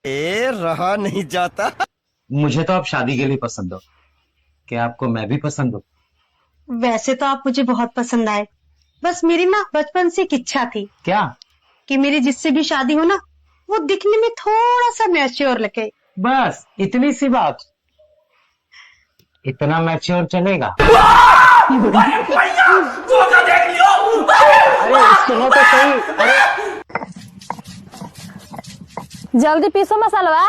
ए रहा नहीं जाता। मुझे तो आप शादी के लिए पसंद हो। क्या आपको मैं भी पसंद हूँ? वैसे तो आप मुझे बहुत पसंद आए, बस मेरी ना बचपन से एक इच्छा थी क्या? कि मेरी जिससे भी शादी हो ना, वो दिखने में थोड़ा सा मैच्योर लगे। बस इतनी सी बात? इतना मैच्योर चलेगा? अरे सुनो तो सही। अरे जल्दी पीसो मसाला।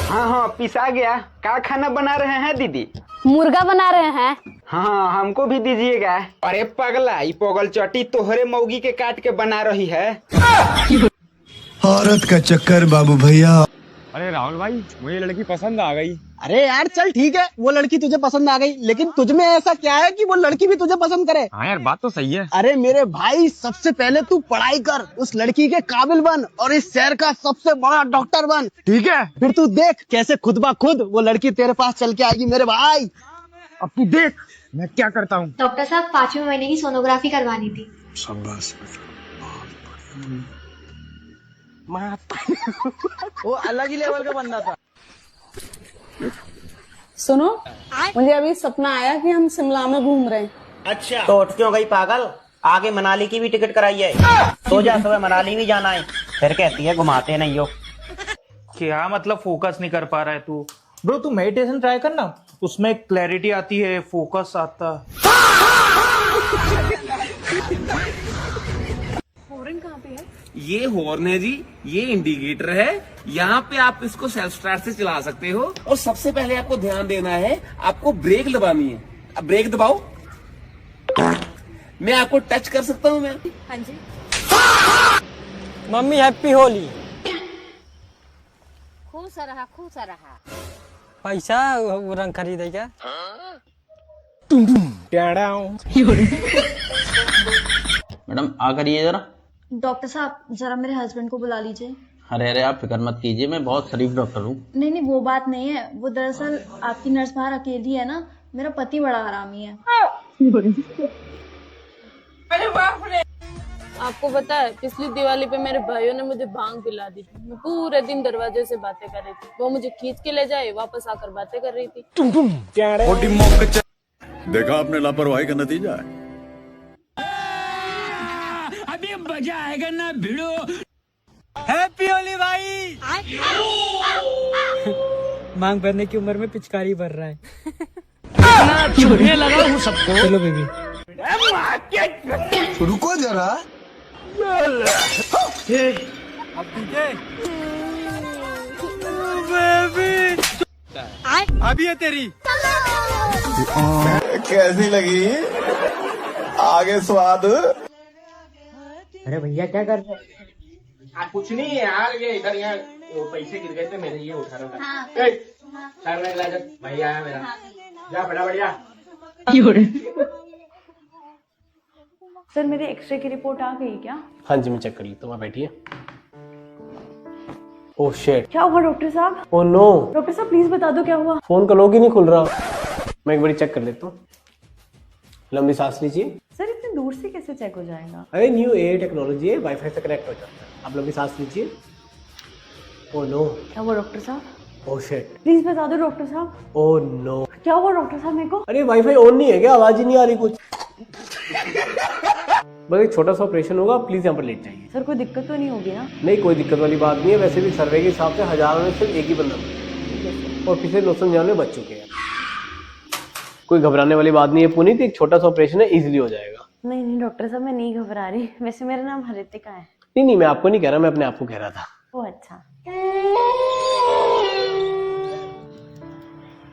हाँ हाँ पिसा गया। क्या खाना बना रहे हैं दीदी? मुर्गा बना रहे हैं। हाँ हमको भी दीजिएगा। अरे पगला, ये पोगल चटी तोहरे मौगी के काट के बना रही है। औरत का चक्कर बाबू भैया। अरे राहुल भाई, मुझे लड़की पसंद आ गई। अरे यार चल ठीक है, वो लड़की तुझे पसंद आ गई, लेकिन तुझ में ऐसा क्या है कि वो लड़की भी तुझे पसंद करे? हाँ यार, बात तो सही है। अरे मेरे भाई, सबसे पहले तू पढ़ाई कर, उस लड़की के काबिल बन और इस शहर का सबसे बड़ा डॉक्टर बन। ठीक है, फिर तू देख कैसे खुद ब खुद वो लड़की तेरे पास चल के आएगी मेरे भाई। अब तू देख मैं क्या करता हूँ। डॉक्टर साहब 5वें महीने की सोनोग्राफी करवानी थी। वो अलग ही लेवल का बंदा था। सुनो, मुझे अभी सपना आया कि हम शिमला में घूम रहे हैं। अच्छा तो उठ क्यों गई पागल? आगे मनाली की भी टिकट कराई है। सो जा, सुबह मनाली भी जाना है। फिर कहती है घुमाते नहीं हो। क्या मतलब फोकस नहीं कर पा रहा है तू? ब्रो तू मेडिटेशन ट्राई करना, उसमें क्लैरिटी आती है, फोकस आता। हॉर्न कहाँ पे है? ये हॉर्न है जी, ये इंडिकेटर है। यहाँ पे आप इसको सेल्फ स्टार्ट से चला सकते हो। और सबसे पहले आपको ध्यान देना है, आपको ब्रेक दबानी है। अब ब्रेक दबाओ। मैं आपको टच कर सकता हूँ मैं? हाँ जी। Mummy happy Holi. खुश रहा, खुश रहा। पैसा रंग खरीदे क्या? मैडम आ करिए जरा। डॉक्टर साहब जरा मेरे हस्बैंड को बुला लीजिए। अरे अरे आप फिक्र मत कीजिए, मैं बहुत शरीफ डॉक्टर हूँ। नहीं नहीं वो बात नहीं है, वो दरअसल आपकी नर्स बाहर अकेली है ना, मेरा पति बड़ा हरामी है। आपको पता है, पिछली दिवाली पे मेरे भाइयों ने मुझे भांग पिला दी। मैं पूरे दिन दरवाजे से बातें कर रही थी, वो मुझे खींच के ले जाए, वापस आकर बातें कर रही थी। देखा आपने लापरवाही का नतीजा है। अभी मजा आएगा ना भिड़ो। हैप्पी होली भाई। मांग भरने की उम्र में पिचकारी भर रहा है। लगा हूँ सबको। चलो बेबी रुको जरा। अभी है तेरी। कैसी लगी आगे स्वाद? अरे भैया क्या कर रहे? कुछ नहीं है यार, ये इधर यहाँ पैसे गिर गए थे मेरे, ये उठा रहा था। भैया आया मेरा। जा बड़ा बढ़िया। सर मेरे एक्सरे की रिपोर्ट आ गई क्या? हाँ जी मैं चेक कर लेता हूँ, आप बैठिए। Oh shit. क्या हुआ डॉक्टर साहब? Oh no. डॉक्टर साहब प्लीज बता दो क्या हुआ। फोन का लॉक ही नहीं खुल रहा। मैं एक बार चेक कर लेता हूँ। लंबी सांस लीजिए। सर इतने दूर से कैसे चेक हो जाएगा? अरे न्यू एआई टेक्नोलॉजी है, वाईफाई से कनेक्ट हो जाता है। आप लंबी सांस लीजिए। Oh no. क्या हुआ डॉक्टर साहब? Oh shit. प्लीज बता दो डॉक्टर साहब। Oh no. क्या हुआ डॉक्टर साहब मेरे को? अरे वाईफाई ऑन नहीं है क्या? आवाज ही नहीं आ रही कुछ। बस एक छोटा सा ऑपरेशन होगा, प्लीज यहाँ पर लेट जाइए। सर कोई दिक्कत तो नहीं होगी ना? नहीं कोई दिक्कत वाली बात नहीं है। वैसे भी सर्वे के हिसाब से हजारों में सिर्फ एक ही बंदा बचा और पिछले 900 में बच चुके हैं। कोई घबराने वाली बात नहीं है पुनीत, एक छोटा सा ऑपरेशन है, इजीली हो जाएगा। नहीं नहीं डॉक्टर साहब मैं नहीं घबरा रही। वैसे मेरा नाम हरितिका है। नहीं नहीं मैं आपको नहीं कह रहा, मैं अपने आप को कह रहा था। ओ अच्छा।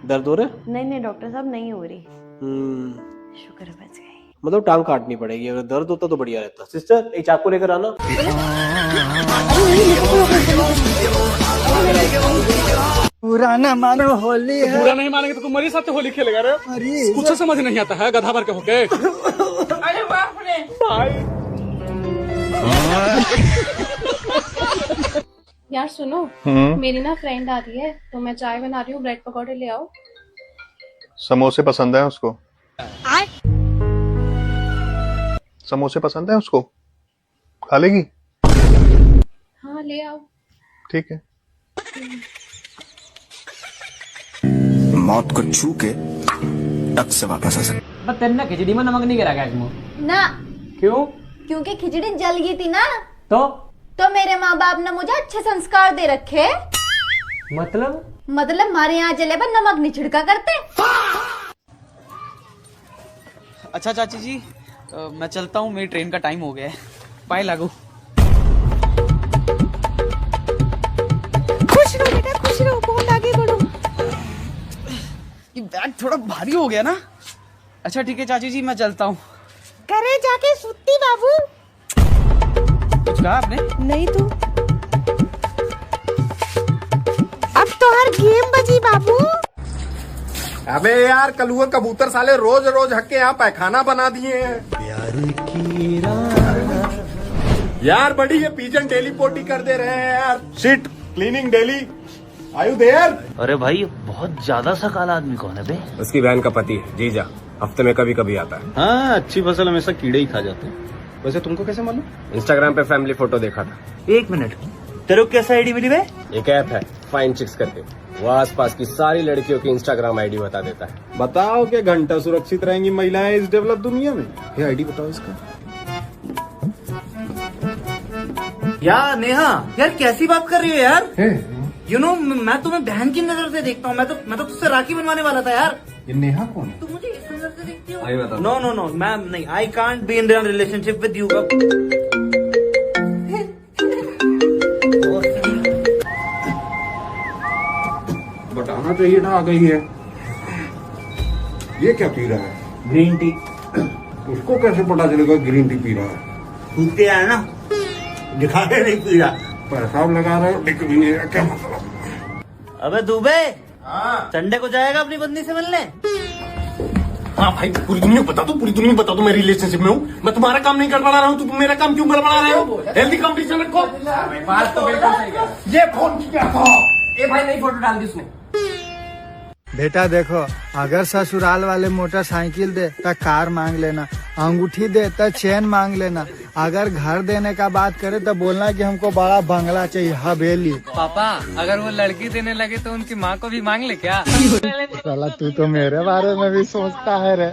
दर्द हो रहा है? नहीं नहीं डॉक्टर साहब नहीं हो रही। शुक्र है बच गई। मतलब टांग काटनी पड़ेगी, अगर दर्द होता तो बढ़िया रहता। सिस्टर एक चाकू लेकर आना। पूरा न मानो होली है। पूरा नहीं मानेंगे तो तुम मेरे साथ होली खेलेगा रे? अरे कुछ समझ नहीं आता है, गधा भर के होके। अरे बाप रे भाई यार सुनो, मेरी ना फ्रेंड आ रही है तो मैं चाय बना रही हूँ, ब्रेड पकौड़े ले आओ। समोसे पसंद है उसको? समोसे पसंद है उसको? खा लेगी? हाँ ले आओ। ठीक है। मौत को छू के टक से वापस आ सकते। तेरे खिचड़ी में नमक नहीं गिरा गया इसमें? ना, क्यों? क्योंकि खिचड़ी जल गई थी ना। तो मेरे माँ बाप ने मुझे अच्छे संस्कार दे रखे। मतलब हमारे यहाँ जले पर नमक नहीं छिड़का करते। अच्छा चाची जी, मैं चलता हूँ, मेरी ट्रेन का टाइम हो गया है। बाय लागू। खुश रहो बेटा, खुश रहो, बहुत आगे बढ़ो। ये बैग थोड़ा भारी हो गया ना। अच्छा ठीक है चाची जी, मैं चलता हूँ। करे जाके सुत्ती बाबू। कुछ कहा आपने? नहीं तो अब तो हर गेम बजी बाबू। अबे यार कलुआ कबूतर साले रोज रोज हक के यहाँ पैखाना बना दिए हैं। यार बड़ी ये पिजन डेली पोटी कर दे रहे हैं यार। Shit cleaning daily. Are you there? अरे भाई बहुत ज्यादा सा काला आदमी कौन है बे? उसकी बहन का पति है जीजा, हफ्ते में कभी कभी आता है। हाँ, अच्छी फसल हमेशा कीड़े ही खा जाते हैं। वैसे तुमको कैसे मालूम? इंस्टाग्राम पे फैमिली फोटो देखा था। एक मिनट, तेरे को कैसा आईडी मिली बे? एक ऐप है फाइन चिक्स करके, वो आसपास की सारी लड़कियों की इंस्टाग्राम आईडी बता देता है। बताओ कि घंटा सुरक्षित रहेंगी महिलाएं इस डेवलप दुनिया में? ये आईडी बताओ इसका। यार नेहा, यार कैसी बात कर रही हो यार? यू नो मैं तुम्हें बहन की नजर से देखता हूँ। मैं तो तुझसे राखी बनवाने वाला था यार। ये नेहा कौन है? तुम मुझे इस नजर से देखती हो? नो मैम नहीं, I can't be in relationship with you. बताना चाहिए था, आ गई है। ये क्या पी रहा है? Green tea. उसको कैसे पता चलेगा ग्रीन टी पी रहा है? पूछते यार ना, दिखाने नहीं पी रहा। पैसा लगा रहे हो, दिख भी नहीं रहा, क्या मतलब? अबे दुबे, संडे को जाएगा अपनी बंदी से मिलने? हाँ भाई, पूरी दुनिया बता दो, पूरी दुनिया बता दो मैं रिलेशनशिप में हूँ। मैं तुम्हारा काम नहीं गड़बड़ा रहा हूँ, तुम मेरा काम क्यों गड़बड़ा रहे हो? हेल्दी कंपटीशन रखो। बात तो बिल्कुल सही है। ये फोन की क्या था? ए भाई नई फोटो डाल दी उसने। बेटा देखो, अगर ससुराल वाले मोटरसाइकिल दे तो कार मांग लेना, अंगूठी दे तो चेन मांग लेना, अगर घर देने का बात करे तो बोलना कि हमको बड़ा बंगला चाहिए, हवेली। पापा, अगर वो लड़की देने लगे तो उनकी माँ को भी मांग ले क्या? साला तू तो मेरे बारे में भी सोचता है रे।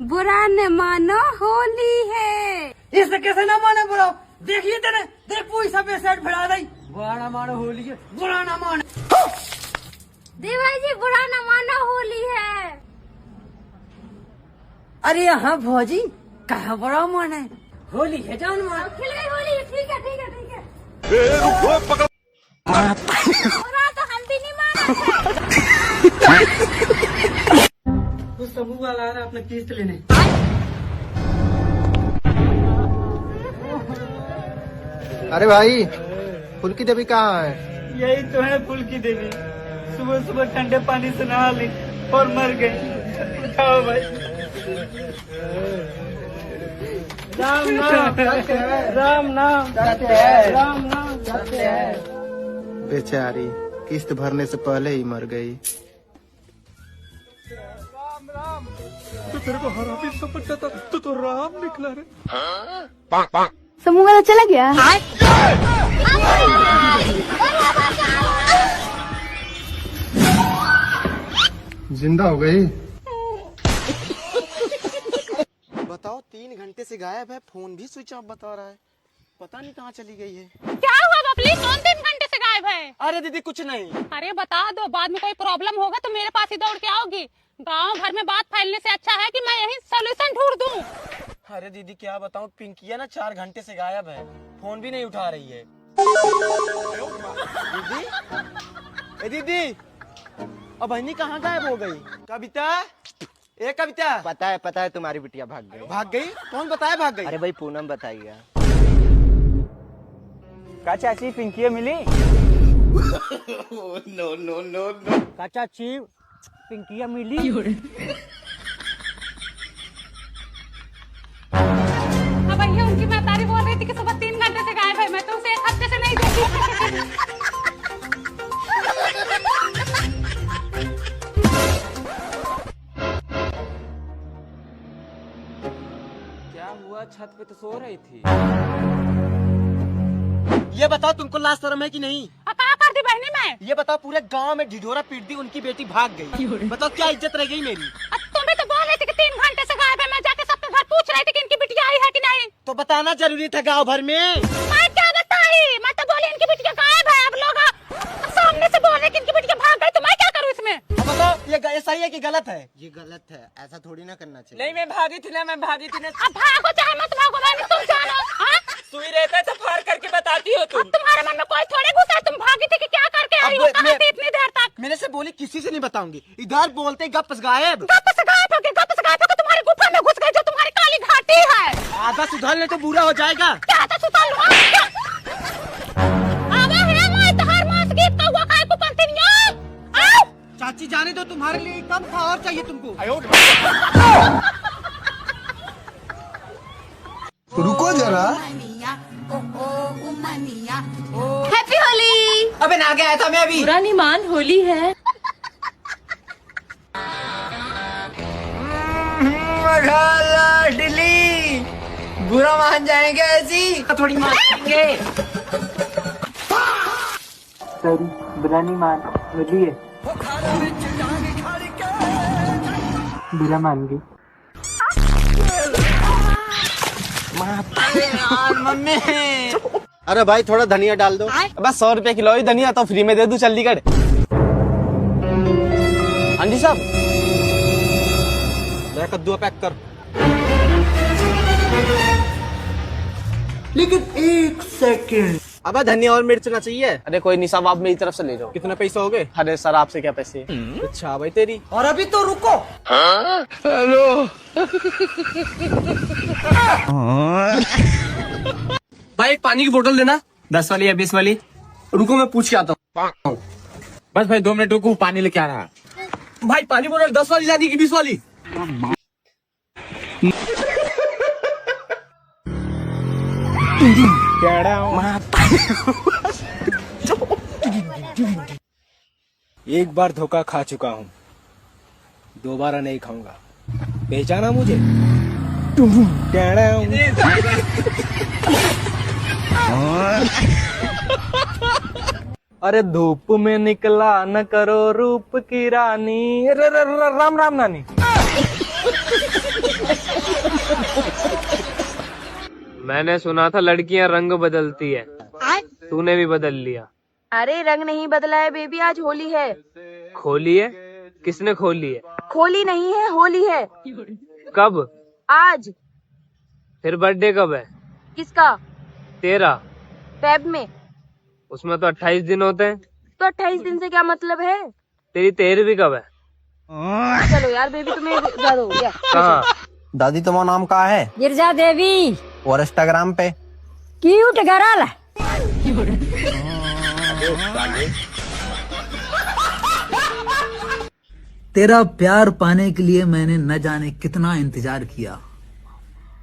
बुरा न मानो होली है। इसे कैसे ना माने बुरा? देखिए तेरे, देख पूरी सब सेट फड़ा दई। बुरा ना मानो होली है, बुरा ना मानो। देवाई जी, बुरा न मानो होली है। अरे यहाँ भौजी कहाँ बड़ा मन है? होली है जान मान। खिल गई होली, ठीक है ठीक है ठीक है। बुरा तो हम भी नहीं माना। कुछ समूह वाला आ रहा अपने किस्त लेने। अरे भाई, फुल की देवी कहाँ है? यही तो है फूल की देवी। सुबह सुबह ठंडे पानी से नहा ली और मर गई। उठाओ भाई। राम नाम राम नाम राम नाम सत्य है। बेचारी किस्त भरने से पहले ही मर गई। तो तेरे को हरामी समझता था, तो राम निकला रे। समूह वाला चला गया। जिंदा हो गई। बताओ, 3 घंटे से गायब है, फोन भी स्विच ऑफ बता रहा है। पता नहीं कहाँ चली गई है। क्या हुआ बबली, कौन 3 घंटे से गायब है? अरे दीदी कुछ नहीं। अरे बता दो, बाद में कोई प्रॉब्लम होगा तो मेरे पास ही दौड़ के आओगी। गांव भर में बात फैलने से अच्छा है कि मैं यही सॉल्यूशन ढूंढ दूं। अरे दीदी क्या बताऊं, पिंकिया ना 4 घंटे से गायब है, फोन भी नहीं उठा रही है। दीदी, ए दीदी, अब बहनी कहाँ गायब हो गई? कविता, ए कविता। पता है तुम्हारी बिटिया भाग गई। भाग गई? कौन बताया भाग गई? अरे भाई पूनम बताइएगा। का चाची पिंकिया मिली? नो। का चाची पिंकिया मिली? अब भैया उनकी महतारी बोल रही थी कि सुबह 3 घंटे से गायब है, मैं तो उसे 1 हफ्ते से नहीं देखी। क्या हुआ, छत पे तो सो रही थी। ये बताओ तुमको लाज शर्म है कि नहीं? क्या कर दी बहनी मैं? ये बताओ पूरे गांव में ढिढोरा पीट दी, उनकी बेटी भाग गई, बताओ क्या इज्जत रह गई मेरी? तुम भी तो बोल रही थी कि 3 घंटे से गायब है, मैं जाके सबके घर पूछ रही थी कि इनकी बिटिया आई है कि नहीं। तो बताना जरूरी था गाँव भर में। मैं क्या बताई, मैं तो बोली इनकी बिटिया गायब है। अब लोग सामने से बोल रहे कि इनकी बिटिया भाग गई, तो मैं क्या करूँ इसमें? अब बताओ ये सही है कि गलत है? ये गलत है, ऐसा थोड़ी ना करना चाहिए। नहीं मैं भागी थी ना। अब भागो चाहे मत भागो, मैंने तुम जानो। हाँ? सुई रहता है तो फाड़ करके बताती हो तुम। अब तुम्हारे मन में कोई थोड़े घुसा, तुम भागी थी कि क्या करके आई हो? कहाँ थी इतनी देर तक? मैंने से बोली किसी से नहीं बताऊंगी, इधर बोलते गप गायब। गप से गायब हो गए, तुम्हारे गुफा में घुस गए जो तुम्हारी काली घाटी है। आधा सुधार ले तो बुरा हो जाएगा। क्या आधा सुधार लूँ? आवा है मैं तहार मांस गीत का हुआ काय को पंती नहीं आओ। चाची जाने दो, तुम्हारे लिए कम था और चाहिए तुमको। रुको जरा। हैप्पी होली। अबे ना गया था मैं अभी। बुरा नहीं मान, होली है। दिल्ली बुरा मान जाएंगे ऐसी थोड़ी मानेंगे। बुरा नहीं मान, होली है। बुरा मान गई। मम्मी। अरे भाई थोड़ा धनिया डाल दो। बस 100 रुपए किलो ही धनिया तो फ्री में दे दूं, चंडीगढ़। हाँ जी साहब, कद्दू पैक कर। लेकिन 1 सेकंड। अब धनिया और मिर्च ना चाहिए। अरे कोई नहीं साहब, आप मेरी तरफ से ले जाओ। कितने पैसे हो गए? अरे सर आपसे क्या पैसे? अच्छा भाई तेरी। और अभी तो रुको। हेलो। भाई एक पानी की बोतल देना, 10 वाली या 20 वाली। रुको मैं पूछ के आता हूँ। बस भाई 2 मिनट रुको, पानी लेके आ रहा। भाई पानी बोतल 10 वाली लानी कि 20 वाली? एक बार धोखा खा चुका हूँ, दोबारा नहीं खाऊंगा। पहचाना मुझे? अरे धूप में निकला न करो रूप की रानी। राम राम नानी। मैंने सुना था लड़कियां रंग बदलती है, तूने भी बदल लिया। अरे रंग नहीं बदला है बेबी, आज होली है। खोली है? किसने खोली है? खोली नहीं है, होली है। कब? आज। फिर बर्थडे कब है? किसका? तेरा। फेब में। उसमें तो 28 दिन होते हैं। तो 28 दिन से क्या मतलब है? तेरी 13वीं कब है? चलो यार बेबी, तुम्हें ज्यादा हो गया। कहाँ? दादी तुम्हारा नाम क्या है? गिरजा देवी। और इंस्टाग्राम पे? Cute girl. तेरा प्यार पाने के लिए मैंने न जाने कितना इंतजार किया,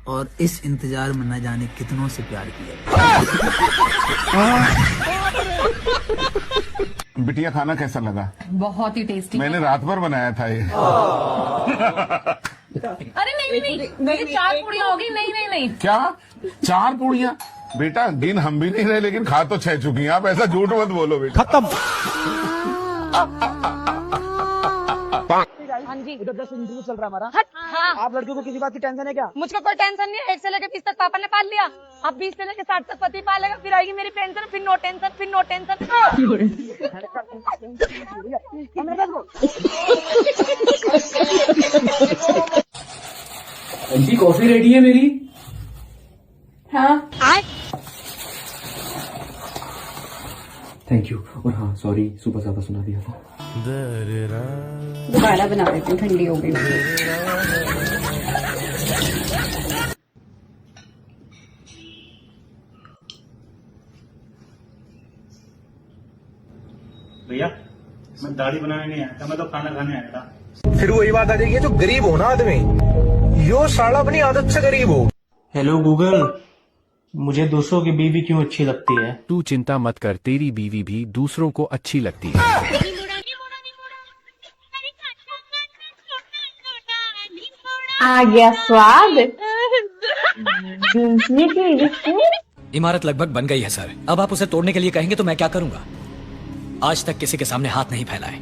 और इस इंतजार में न जाने कितनों से प्यार किया। बिटिया खाना कैसा लगा? बहुत ही टेस्टी। मैंने रात भर बनाया था ये। अरे नहीं, मेरी 4 पूड़ियाँ होगी। नहीं। क्या 4 पूड़ियाँ? बेटा गिन हम भी नहीं रहे, लेकिन खा तो 6 चुकी हैं। आप ऐसा झूठ मत बोलो बेटा। खत्म। हाँ जी, इधर 10 इंटरव्यू चल रहा है हमारा। हाँ। आप लड़कियों को किसी बात की टेंशन है क्या? मुझको कोई टेंशन नहीं है। 1 से लेकर 20 तक पापा ने पाल लिया, अब 20 से लेकर 60 तक पति पालेगा। फिर आएगी मेरी पेंशन, फिर नो टेंशन, फिर no tension. Aunty coffee ready है मेरी। हाँ। Thank you. और हाँ सॉरी, सुबह ज्यादा सुना दिया था। दोबारा बना देती हूँ, ठंडी हो गई। भैया मैं दाढ़ी बनाने नहीं आया था, मैं तो खाना खाने आया था। फिर वही बात आ जाएगी, जो गरीब हो ना आदमी, यो साला अपनी आदत से गरीब हो। हेलो गूगल, मुझे दूसरों की बीवी क्यों अच्छी लगती है? तू चिंता मत कर, तेरी बीवी भी दूसरों को अच्छी लगती है। आ गया स्वाद। इमारत लगभग बन गई है सर। अब आप उसे तोड़ने के लिए कहेंगे तो मैं क्या करूंगा? आज तक किसी के सामने हाथ नहीं फैलाए।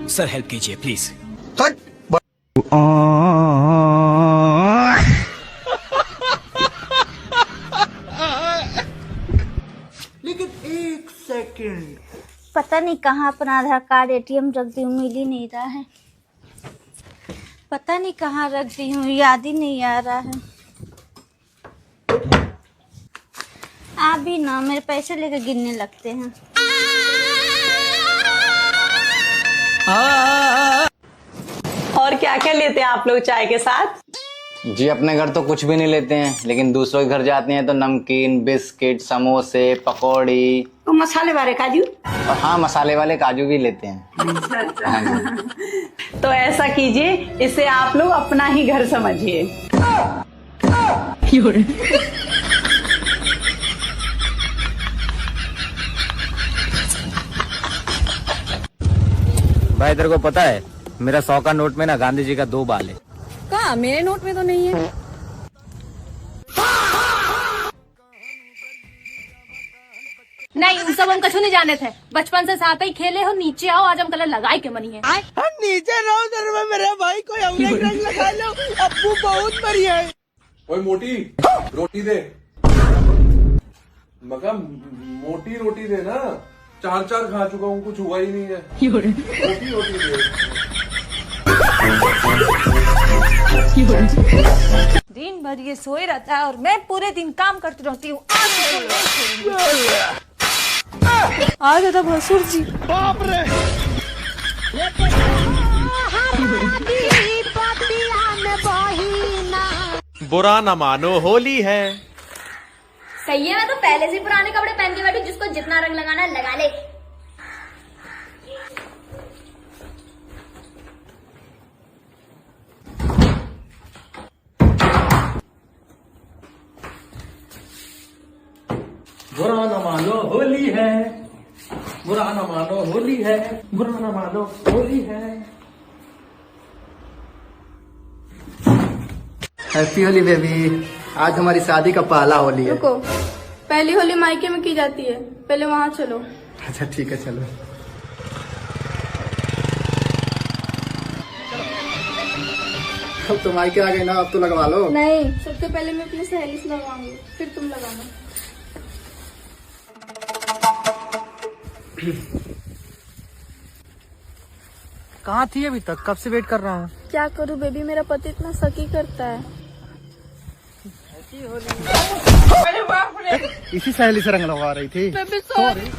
सर हेल्प कीजिए प्लीज। लेकिन एक सेकंड, पता नहीं कहाँ अपना आधार कार्ड एटीएम रख दी हूँ, मिल ही नहीं रहा है। पता नहीं कहाँ रख दी हूँ, याद ही नहीं आ रहा है। आप भी ना मेरे पैसे लेकर गिनने लगते हैं। और क्या क्या लेते हैं आप लोग चाय के साथ? जी अपने घर तो कुछ भी नहीं लेते हैं, लेकिन दूसरों के घर जाते हैं तो नमकीन, बिस्किट, समोसे, पकौड़ी तो मसाले वाले काजू। और हाँ, मसाले वाले काजू भी लेते हैं। हाँ जी। तो ऐसा कीजिए, इसे आप लोग अपना ही घर समझिए। भाई तेरे को पता है मेरा 100 का नोट में ना गांधी जी का 2 बाल है। कहाँ? मेरे नोट में तो नहीं है। नहीं, सब हम कछु नहीं जाने थे। बचपन से साथ ही खेले हो। नीचे आओ, आज हम कलर लगाए के मनी है। नीचे रहो सर में मेरे भाई को अमलेट रंग लगा लो, अब्बू बहुत बढ़िया है। ओए मोटी रोटी दे, मगर मोटी रोटी दे ना, 4 खा चुका हूँ, कुछ हुआ ही नहीं है। मोटी रोटी दे। दिन भर ये सोए रहता है और मैं पूरे दिन काम करती रहती हूँ। आ गया था भसुर जी। बाप रे। बुरा न मानो होली है। सही है, मैं तो पहले से पुराने कपड़े पहन के बैठी, जिसको जितना रंग लगाना है लगा ले। बुरा न मानो होली है, बुरा न मानो होली है, बुरा न मानो होली है। हैप्पी होली बेबी, आज हमारी शादी का पहला होली है। रुको, पहली होली मायके में की जाती है, पहले वहाँ चलो। अच्छा ठीक है चलो। अब तुम आके आ गए ना, अब तो लगवा लो। नहीं, सबसे पहले मैं अपनी सहेली से लगवाऊंगी, फिर तुम लगाना। कहाँ थी अभी तक? कब से वेट कर रहा हूँ। क्या करूँ बेबी, मेरा पति इतना सकी करता है। इसी सहेली से रंग लगवा रही थी। Baby sorry.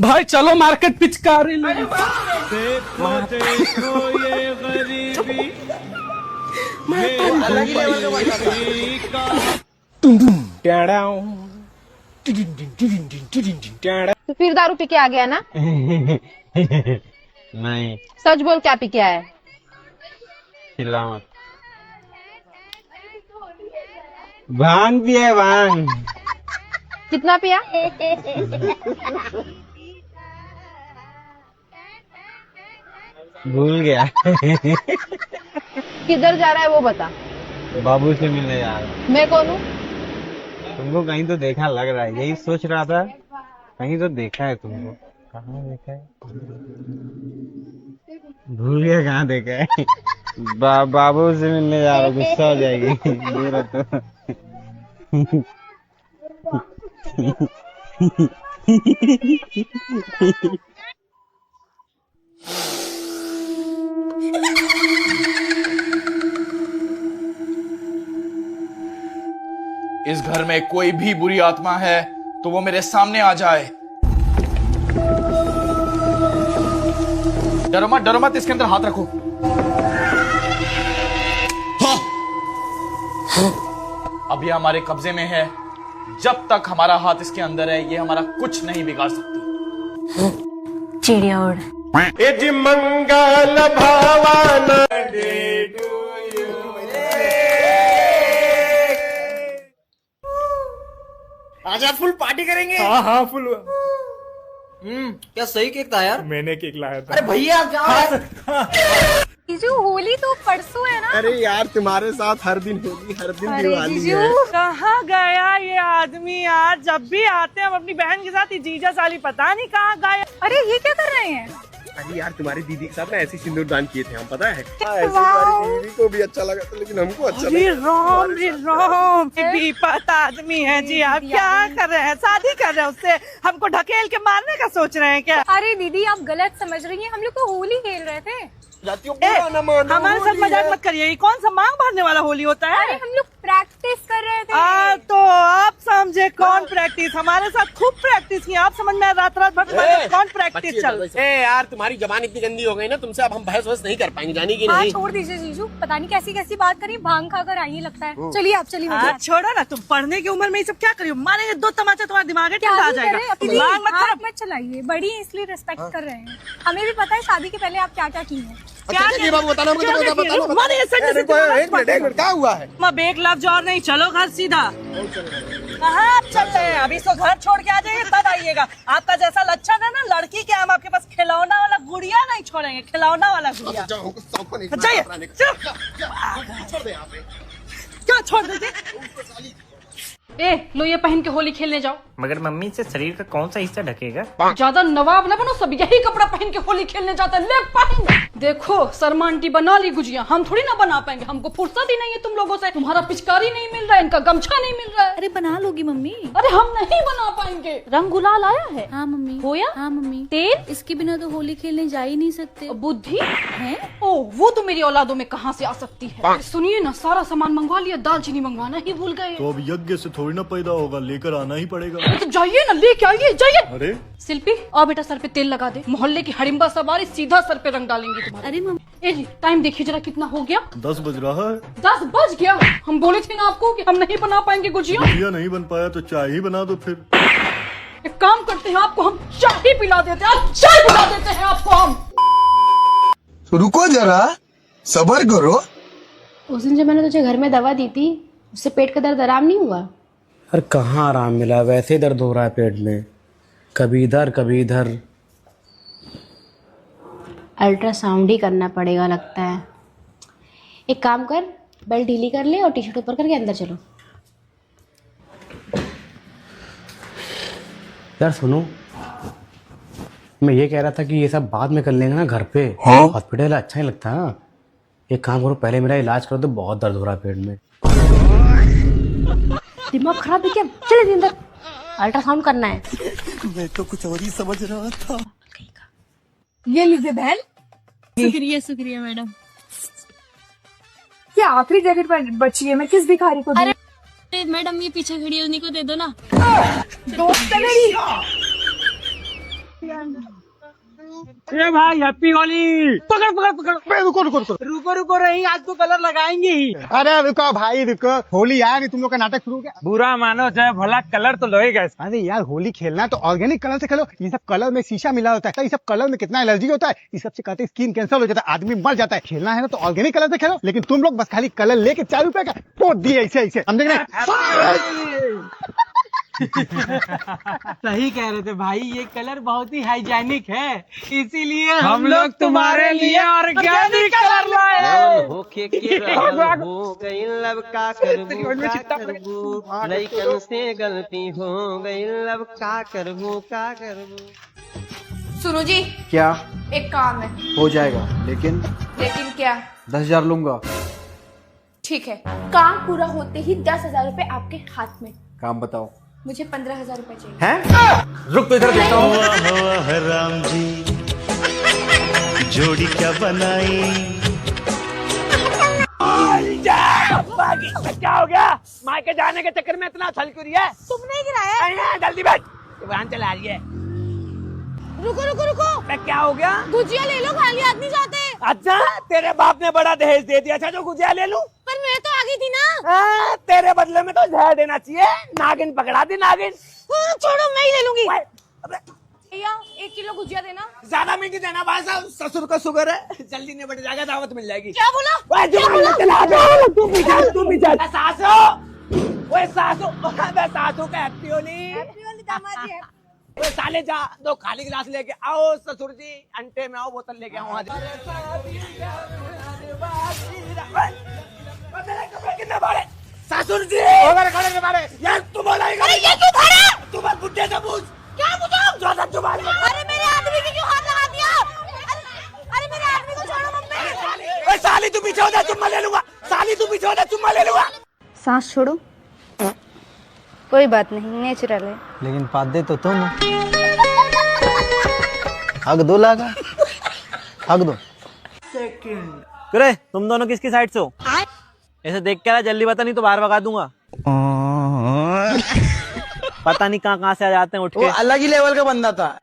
भाई चलो मार्केट पिचकारी ले। देखो देखो ये गरीबी, तो फिर दारू पी के आ गया ना? नहीं, सच बोल, क्या पी के आया? चिल्ला मत। भांग पिए भांग। कितना पिया? भूल गया। किधर जा रहा है वो बता। बाबू से मिलने जा रहा हूँ। मैं कौन हूँ? तुमको कहीं तो देखा लग रहा है, यही सोच रहा था, कहीं तो देखा है तुमको। कहाँ देखा है? भूल गया कहाँ देखा है। बाबू से मिलने जा रहा हूँ, गुस्सा हो जाएगी। दूर तो इस घर में कोई भी बुरी आत्मा है तो वो मेरे सामने आ जाए। डरो मत, इसके अंदर हाथ रखो। अब ये हमारे कब्जे में है, जब तक हमारा हाथ इसके अंदर है ये हमारा कुछ नहीं बिगाड़ सकती। चिड़िया उड़। एज मंगल भावन आज आप फुल पार्टी करेंगे? हाँ फुल। क्या सही केक था यार? मैंने केक लाया था। अरे भैया जीजू होली तो परसों है ना। अरे यार तुम्हारे साथ हर दिन होली, हर दिन दिवाली जीजू है। कहाँ गया ये आदमी यार? जब भी आते हैं हम अपनी बहन के साथ, ये जीजा साली पता नहीं कहाँ गए। अरे ये क्या कर रहे हैं? अरे यार तुम्हारी दीदी के साथ ना ऐसे सिंदूर दान किए थे हम, पता है? ऐसे हमारी दीदी को भी अच्छा लगा था, लेकिन हमको अच्छा अरे लगा। राम रे राम, बेपता आदमी है जी। आप क्या कर रहे हैं? शादी कर रहे हैं उससे? हमको ढकेल के मारने का सोच रहे हैं क्या? अरे दीदी आप गलत समझ रही हैं, हम लोग तो होली खेल रहे थे। हमारे साथ मजाक मत करिए। ये कौन सा मांग भरने वाला होली होता है? अरे हम लोग प्रैक्टिस कर रहे थे। तो आप समझे कौन प्रैक्टिस? हमारे साथ खूब प्रैक्टिस की। आप समझ में रात भर कौन प्रैक्टिस चल रही है? यार तुम्हारी जबान इतनी गंदी हो गई ना, तुमसे अब हम बहस नहीं कर पाएंगे, जानी कि नहीं? छोड़ दीजिए जीजू, पता नहीं कैसी कैसी बात करी, भांग खाकर आई लगता है। चलिए आप चलिए। छोड़ो ना, तुम पढ़ने की उम्र में ये सब क्या करियो? मारेंगे दो तमाचा, तुम्हारा दिमाग ठंडा आ जाएगा। दिमाग मत चलाइए, बड़ी इसलिए रिस्पेक्ट कर रहे हैं। हमें भी पता है शादी के पहले आप क्या क्या किए हैं। क्या हुआ है? बेग लफ्ज और नहीं, चलो घर सीधा। कहाँ आप चल रहे हैं? अभी तो घर छोड़ के आ जाइए तब आइएगा। आपका जैसा लक्षण है ना लड़की के, हम आपके पास खिलौना वाला गुड़िया नहीं छोड़ेंगे, खिलौना वाला गुड़िया। जाइए क्या छोड़ देते? ए लो ये पहन के होली खेलने जाओ। मगर मम्मी से शरीर का कौन सा हिस्सा ढकेगा? ज्यादा नवाब न बनो, सब यही कपड़ा पहन के होली खेलने जाते हैं। ले पहन। देखो शर्मा आंटी बना ली गुजिया, हम थोड़ी ना बना पाएंगे, हमको फुर्सत ही नहीं है तुम लोगों से। तुम्हारा पिचकारी नहीं मिल रहा है, इनका गमछा नहीं मिल रहा है। अरे बना लोगी मम्मी। अरे हम नहीं बना पाएंगे। रंग गुलाल आया है? हाँ मम्मी। होया? हाँ मम्मी। तेल? इसके बिना तो होली खेलने जा ही नहीं सकते। बुद्धि है? ओ वो तो मेरी औलादों में कहाँ से आ सकती है। सुनिए ना, सारा सामान मंगवा लिया, दालचीनी मंगवाना ही भूल गए। तो अब यज्ञ से थोड़ी ना पैदा होगा, लेकर आना ही पड़ेगा। तो जाइए ना, लेके आइए, जाइए। अरे शिल्पी आओ बेटा, सर पे तेल लगा दे। मोहल्ले की हड़िम्बा सवारी सीधा सर पे रंग डालेंगे तुम्हारे। अरे ए जी टाइम देखिए जरा कितना हो गया। 10 बज रहा है। 10 बज गया? हम बोले थे ना आपको कि हम नहीं बना पाएंगे गुजिया। गुजिया नहीं बन पाया तो चाय ही बना दो फिर। एक काम करते हैं, आपको हम चाय ही पिला देते हैं। चाय पिला देते हैं आपको हम। रुको जरा, सब्र करो। उस दिन जब मैंने तुझे घर में दवा दी थी, उससे पेट का दर्द आराम नहीं हुआ? अरे कहाँ आराम मिला, वैसे ही दर्द हो रहा है पेट में, कभी इधर कभी इधर। अल्ट्रासाउंड ही करना पड़ेगा लगता है। एक काम कर, बेल्ट ढीली कर ले और टी शर्ट ऊपर करके अंदर चलो। यार सुनो, मैं ये कह रहा था कि ये सब बाद में कर लेंगे ना घर पे। हॉस्पिटल अच्छा ही लगता है। एक काम करो, पहले मेरा इलाज करो, तो बहुत दर्द हो रहा है पेट में। दिमाग खराब है क्या? चले अंदर, अल्ट्रासाउंड करना है। मैं तो कुछ और ही समझ रहा था। ये लीजिए बहन। शुक्रिया शुक्रिया मैडम। क्या आखिरी जैकेट बची है, मैं किस भिखारी को दूं? अरे मैडम ये पीछे खड़ी है, उन्हीं को दे दो ना। दोस्त है मेरी। ए भाई हैप्पी होली। पकड़ पकड़ पकड़। रुको रुको रुको रुको रुको रही, आज तो कलर लगाएंगे ही। अरे रुको भाई रुको, होली आया नहीं, तुम लोग का नाटक शुरू हो गया। बुरा मानो चाहे भला, कलर तो लगेगा। अरे यार होली खेलना है तो ऑर्गेनिक कलर से खेलो। ये सब कलर में शीशा मिला होता है, ये सब कलर में कितना एलर्जी होता है, ये सबसे कहते हैं स्किन कैंसर हो जाता है, आदमी मर जाता है। खेलना है ना तो ऑर्गेनिक कलर से खेलो, लेकिन तुम लोग बस खाली कलर लेके 4 रुपए का पोत दिए ऐसे ऐसे, हम देख रहे। सही कह रहे थे भाई, ये कलर बहुत ही हाइजेनिक है, इसीलिए हम लोग तुम्हारे लिए ऑर्गेनिक कलर लाए। हो गई लब का करबू, लइकन से गलती हो गई, लब का करबू। सुनो जी। क्या? एक काम है। हो जाएगा, लेकिन क्या? 10,000 लूंगा। ठीक है, काम पूरा होते ही 10,000 रुपए आपके हाथ में। काम बताओ। मुझे 15,000 रुपए चाहिए। हैं? रुक तो इधर देखता हूँ। राम जी जोड़ी क्या बनाई। क्या हो गया? माँ के जाने के चक्कर में इतना छल क्यों रही है? तुमने गिराया? जल्दी बैठ, वाहन चला रही है। रुको रुको रुको। क्या हो गया? गुजिया ले लो, खाली हाथ नहीं जाते। अच्छा तेरे बाप ने बड़ा दहेज दे दिया था जो गुजिया ले लूं? पर मैं तो आ गई थी ना। तेरे बदले में तो जहर देना चाहिए। नागिन पकड़ा दी, नागिन। छोड़ो, मैं ही ले लूंगी। भैया 1 किलो गुजिया देना। ज्यादा मीठी देना भाई साहब, ससुर का शुगर है, जल्दी निपट जाएगा, दावत मिल जाएगी। क्या बोला? तू पीछे सासू, वो सासू का हैप्पी होली। दामाद जी। साले जा 2 खाली गिलास लेके आओ ससुर जी, अंटे में आओ बोतल लेके आओ। ससुर जी यार तू बोला ये क्यों भाड़ा? तू बस बुड्ढे से पूछ। क्या पूछो? ज्यादा जुबान। अरे मेरे आदमी की क्यों हाथ लगा दिया? अरे मेरे आदमी को छोड़ो मम्मी। साली तू पीछे हो जा, चुम्मा ले लूंगा। साली तू पीछे हो जा, चुम्मा ले लूंगा। सांस छोड़ो। कोई बात नहीं, नेचुरल है। लेकिन पादे तो तुम हक दो लागा, हक दो। करे तुम दोनों किसकी साइड से हो? ऐसे देख के जल्दी बता, नहीं तो बाहर भगा दूंगा। पता नहीं कहाँ से आ जाते हैं उठ के। वो अलग ही लेवल का बंदा था।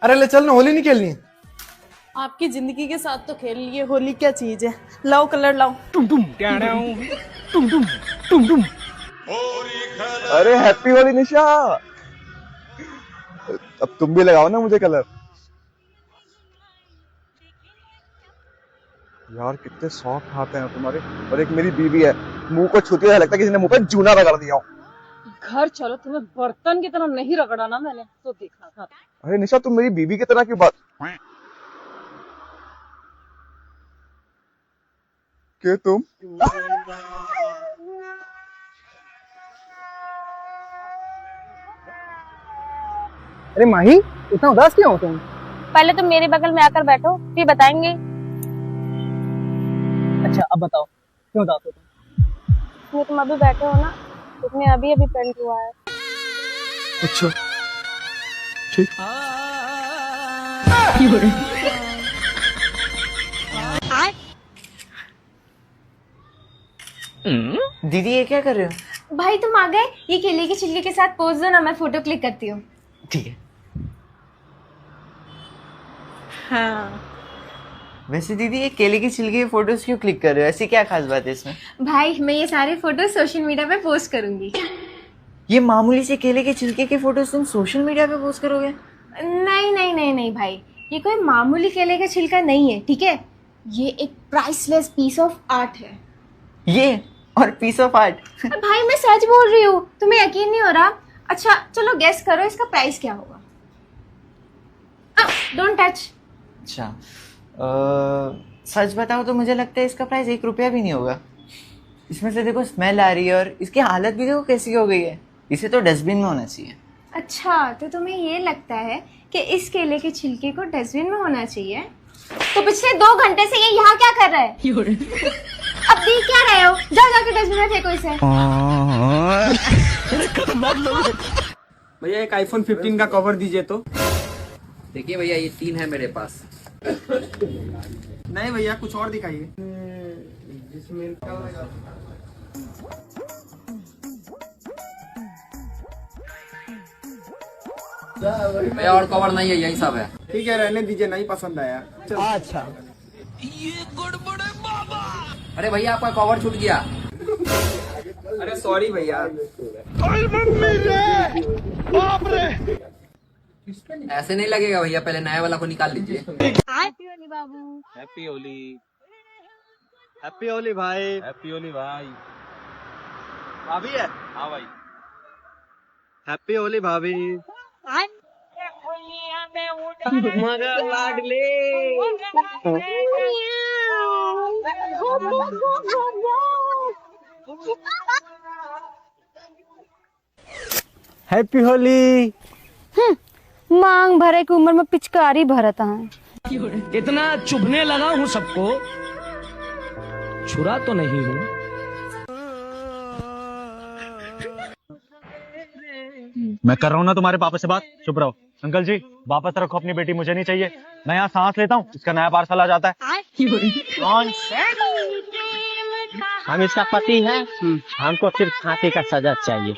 अरे ले चल ना, होली नहीं खेलनी। आपकी जिंदगी के साथ तो खेल लिए, होली क्या चीज है? लाओ कलर लाओ। टुम टुम टुम टुम। अरे हैप्पी होली निशा, अब तुम भी लगाओ ना मुझे कलर। यार कितने सॉफ्ट हाथ हैं तुम्हारे। और एक मेरी बीवी है, मुंह को छूते हुए लगता है किसी ने मुंह पे जूना रगड़ दिया हो। घर चलो, तुम्हें बर्तन की तरह नहीं रगड़ा ना मैंने तो देखा था। अरे निशा तुम मेरी बीवी की तरह क्यों बात? क्या तुम? अरे माही, इतना उदास क्यों हो तुम? पहले तुम मेरे बगल में आकर बैठो, फिर बताएंगे। अच्छा अब बताओ क्यों उदास हो तुम? तुम अभी बैठे हो ना, तुम्हें अभी अभी पेंट हुआ है। अच्छा ठीक। दीदी ये क्या कर रहे हो? भाई तुम आ गए, ये केले के छिलके के साथ पोज दो ना, मैं फोटो क्लिक करती हूँ। ठीक है। हाँ वैसे दीदी ये केले की छिलके की फोटोज क्यों क्लिक कर रहे हो? ऐसी क्या खास बात है इसमें? भाई मैं ये सारे फोटो सोशल मीडिया पे पोस्ट करूंगी। ये मामूली से केले के छिलके की फोटोज तुम सोशल मीडिया पे पोस्ट करोगे? नहीं नहीं नहीं नहीं भाई, ये कोई मामूली केले का छिलका नहीं है, ठीक है? ये एक प्राइसलेस पीस ऑफ आर्ट है। ये और पीस ऑफ आर्ट? भाई मैं सच बोल रही हूँ, तुम्हें यकीन नहीं हो रहा? अच्छा चलो गेस करो इसका प्राइस क्या होगा। Don't touch. अच्छा सच बताओ तो मुझे लगता है इसका प्राइस 1 रुपया भी नहीं होगा। इसमें से देखो स्मेल आ रही है और इसकी हालत भी देखो कैसी हो गई है। इसे तो डस्टबिन में होना चाहिए। अच्छा तो तुम्हें ये लगता है कि इस केले के छिलके को डस्टबिन में होना चाहिए? तो पिछले 2 घंटे से ये यहाँ क्या कर रहा है? अब देख क्या रहे हो? जाओ जाके डस्टबिन में फेंको इसे। भैया एक आईफोन 15 का कवर दीजिए तो। देखिए भैया ये 3 है मेरे पास। नहीं भैया कुछ और दिखाइए। भैया और कवर नहीं है, यही सब है। ठीक है रहने दीजिए, नहीं पसंद आया। अच्छा अरे भैया आपका कवर छूट गया। अरे सॉरी भैया। ऐसे नहीं लगेगा भैया, पहले नया वाला को निकाल लीजिए। हैप्पी होली बाबू। हैप्पी होली। हैप्पी होली भाई। हैप्पी होली भाई। भाभी है? हाँ भाई। हैप्पी होली भाभी। मगर लाडले। हैप्पी होली। मांग भरे की उम्र में पिचकारी भरता है। इतना चुभने लगा हूँ सबको, छुरा तो नहीं हूँ। मैं कर रहा हूँ ना तुम्हारे पापा से बात, चुप रहो। अंकल जी वापस रखो अपनी बेटी, मुझे नहीं चाहिए। मैं यहाँ सांस लेता हूँ, इसका नया पार्सल आ जाता है। हम इसका पति है, हमको सिर्फ फांसी का सजा चाहिए।